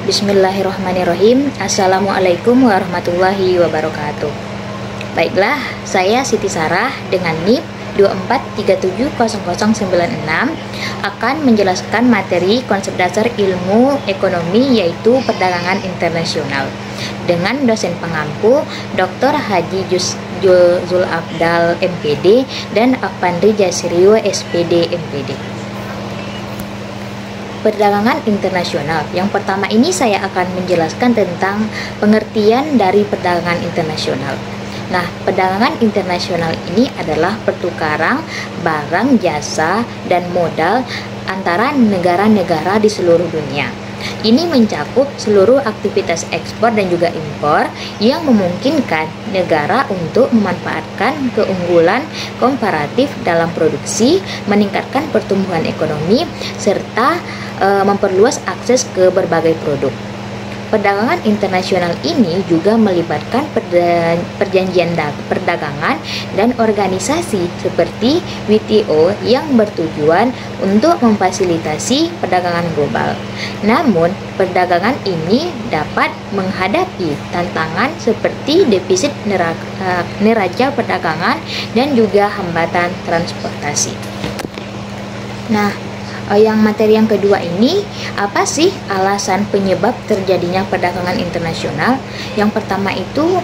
Bismillahirrahmanirrahim. Assalamualaikum warahmatullahi wabarakatuh. Baiklah, saya Siti Sarah dengan NIP 243700096 akan menjelaskan materi konsep dasar ilmu ekonomi yaitu perdagangan internasional dengan dosen pengampu Dr. Haji Zul Abdal MPD dan Afandri Jasiriwo SPD MPD. Perdagangan internasional. Yang pertama ini saya akan menjelaskan tentang pengertian dari perdagangan internasional. Nah, perdagangan internasional ini adalah pertukaran barang, jasa, dan modal antara negara-negara di seluruh dunia. Ini mencakup seluruh aktivitas ekspor dan juga impor yang memungkinkan negara untuk memanfaatkan keunggulan komparatif dalam produksi, meningkatkan pertumbuhan ekonomi, serta memperluas akses ke berbagai produk. Perdagangan internasional ini juga melibatkan perjanjian perdagangan dan organisasi seperti WTO yang bertujuan untuk memfasilitasi perdagangan global. Namun, perdagangan ini dapat menghadapi tantangan seperti defisit neraca perdagangan dan juga hambatan transportasi. Nah, yang materi yang kedua ini, apa sih alasan penyebab terjadinya perdagangan internasional? Yang pertama itu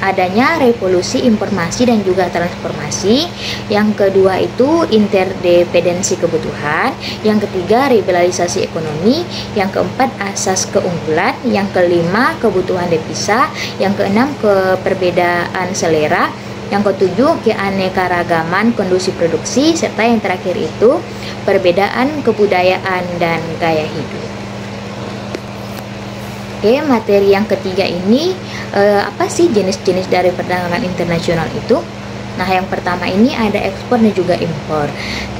adanya revolusi informasi dan juga transformasi. Yang kedua itu interdependensi kebutuhan. Yang ketiga liberalisasi ekonomi. Yang keempat asas keunggulan. Yang kelima kebutuhan devisa. Yang keenam perbedaan selera. Yang ketujuh, keanekaragaman kondisi produksi, serta yang terakhir itu perbedaan kebudayaan dan gaya hidup. Oke, materi yang ketiga ini apa sih jenis-jenis dari perdagangan internasional itu? Nah, yang pertama ini ada ekspor dan juga impor.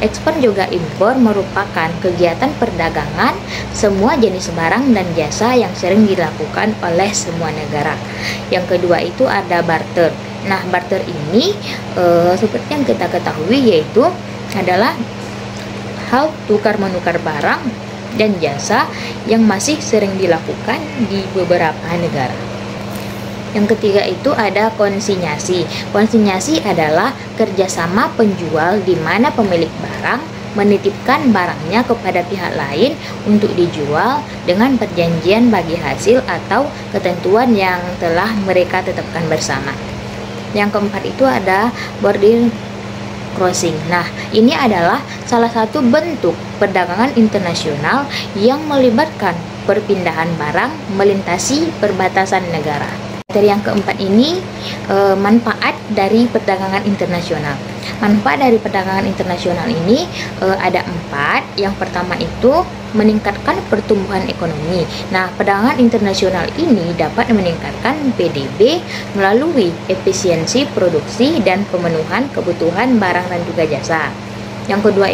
Ekspor juga impor merupakan kegiatan perdagangan semua jenis barang dan jasa yang sering dilakukan oleh semua negara. Yang kedua itu ada barter. Nah, barter ini seperti yang kita ketahui yaitu adalah hal tukar-menukar barang dan jasa yang masih sering dilakukan di beberapa negara. Yang ketiga itu ada konsinyasi. Konsinyasi adalah kerjasama penjual di mana pemilik barang menitipkan barangnya kepada pihak lain untuk dijual dengan perjanjian bagi hasil atau ketentuan yang telah mereka tetapkan bersama. Yang keempat itu ada border crossing. Nah, ini adalah salah satu bentuk perdagangan internasional yang melibatkan perpindahan barang melintasi perbatasan negara. Materi yang keempat ini manfaat dari perdagangan internasional. Manfaat dari perdagangan internasional ini ada 4. Yang pertama itu meningkatkan pertumbuhan ekonomi. Nah, perdagangan internasional ini dapat meningkatkan PDB melalui efisiensi produksi dan pemenuhan kebutuhan barang dan juga jasa. Yang kedua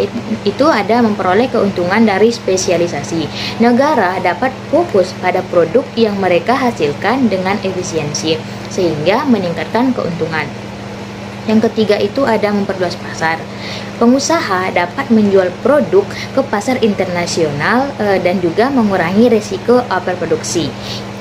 itu ada memperoleh keuntungan dari spesialisasi. Negara dapat fokus pada produk yang mereka hasilkan dengan efisiensi sehingga meningkatkan keuntungan. Yang ketiga itu ada memperluas pasar. Pengusaha dapat menjual produk ke pasar internasional dan juga mengurangi risiko overproduksi.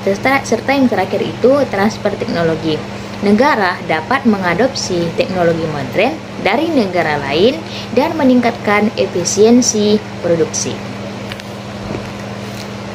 Serta yang terakhir itu transfer teknologi. Negara dapat mengadopsi teknologi modern dari negara lain dan meningkatkan efisiensi produksi.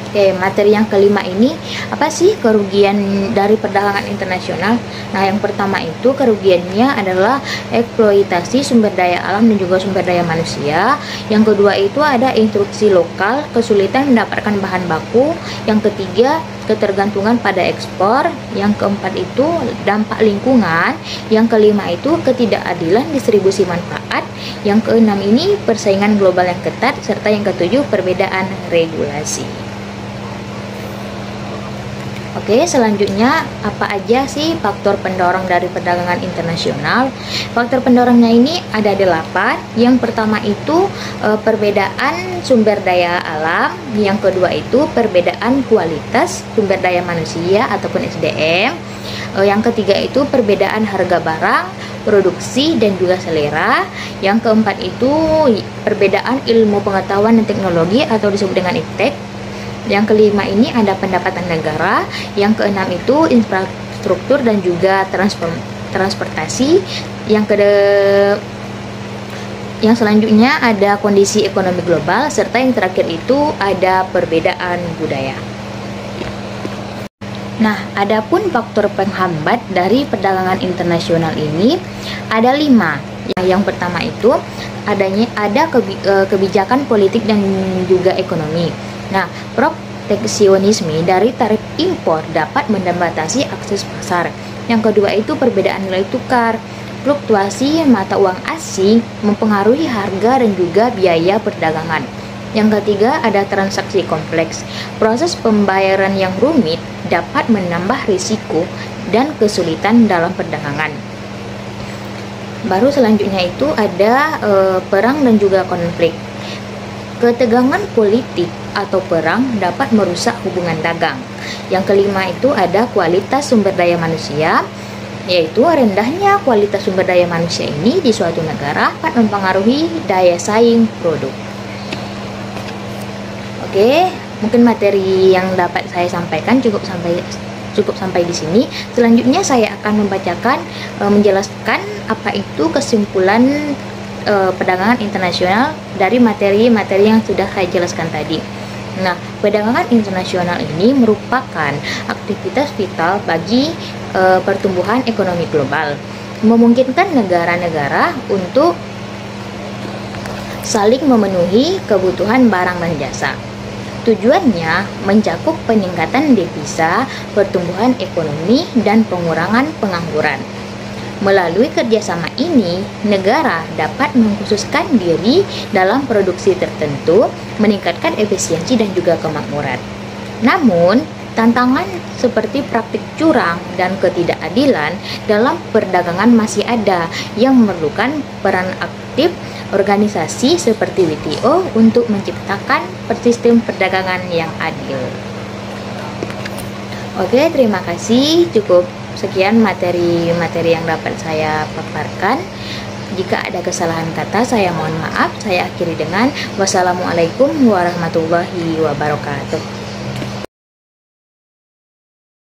Oke, materi yang kelima ini, apa sih kerugian dari perdagangan internasional? Nah, yang pertama itu kerugiannya adalah eksploitasi sumber daya alam dan juga sumber daya manusia. Yang kedua itu ada instruksi lokal, kesulitan mendapatkan bahan baku. Yang ketiga, ketergantungan pada ekspor. Yang keempat itu dampak lingkungan. Yang kelima itu ketidakadilan distribusi manfaat. Yang keenam ini persaingan global yang ketat, serta yang ketujuh perbedaan regulasi. Oke, selanjutnya apa aja sih faktor pendorong dari perdagangan internasional? Faktor pendorongnya ini ada 8. Yang pertama itu perbedaan sumber daya alam. Yang kedua itu perbedaan kualitas sumber daya manusia ataupun SDM. Yang ketiga itu perbedaan harga barang, produksi dan juga selera. Yang keempat itu perbedaan ilmu pengetahuan dan teknologi atau disebut dengan iptek. Yang kelima ini ada pendapatan negara. Yang keenam itu infrastruktur dan juga transportasi. Yang selanjutnya ada kondisi ekonomi global, serta yang terakhir itu ada perbedaan budaya. Nah, adapun faktor penghambat dari perdagangan internasional ini ada 5. Yang pertama itu ada kebijakan politik dan juga ekonomi. Nah, proteksionisme dari tarif impor dapat membatasi akses pasar. Yang kedua itu perbedaan nilai tukar. Fluktuasi mata uang asing mempengaruhi harga dan juga biaya perdagangan. Yang ketiga ada transaksi kompleks. Proses pembayaran yang rumit dapat menambah risiko dan kesulitan dalam perdagangan. Baru selanjutnya itu ada perang dan juga konflik. Ketegangan politik atau perang dapat merusak hubungan dagang. Yang kelima itu ada kualitas sumber daya manusia, yaitu rendahnya kualitas sumber daya manusia ini di suatu negara dapat mempengaruhi daya saing produk. Oke, mungkin materi yang dapat saya sampaikan cukup sampai di sini. Selanjutnya saya akan membacakan menjelaskan apa itu kesimpulan perdagangan internasional dari materi-materi yang sudah saya jelaskan tadi. Nah, perdagangan internasional ini merupakan aktivitas vital bagi pertumbuhan ekonomi global, memungkinkan negara-negara untuk saling memenuhi kebutuhan barang dan jasa. Tujuannya mencakup peningkatan devisa, pertumbuhan ekonomi, dan pengurangan pengangguran. Melalui kerjasama ini, negara dapat mengkhususkan diri dalam produksi tertentu, meningkatkan efisiensi dan juga kemakmuran. Namun, tantangan seperti praktik curang dan ketidakadilan dalam perdagangan masih ada yang memerlukan peran aktif organisasi seperti WTO untuk menciptakan sistem perdagangan yang adil. Oke, terima kasih. Cukup sekian materi-materi yang dapat saya paparkan. Jika ada kesalahan kata, saya mohon maaf. Saya akhiri dengan wassalamualaikum warahmatullahi wabarakatuh.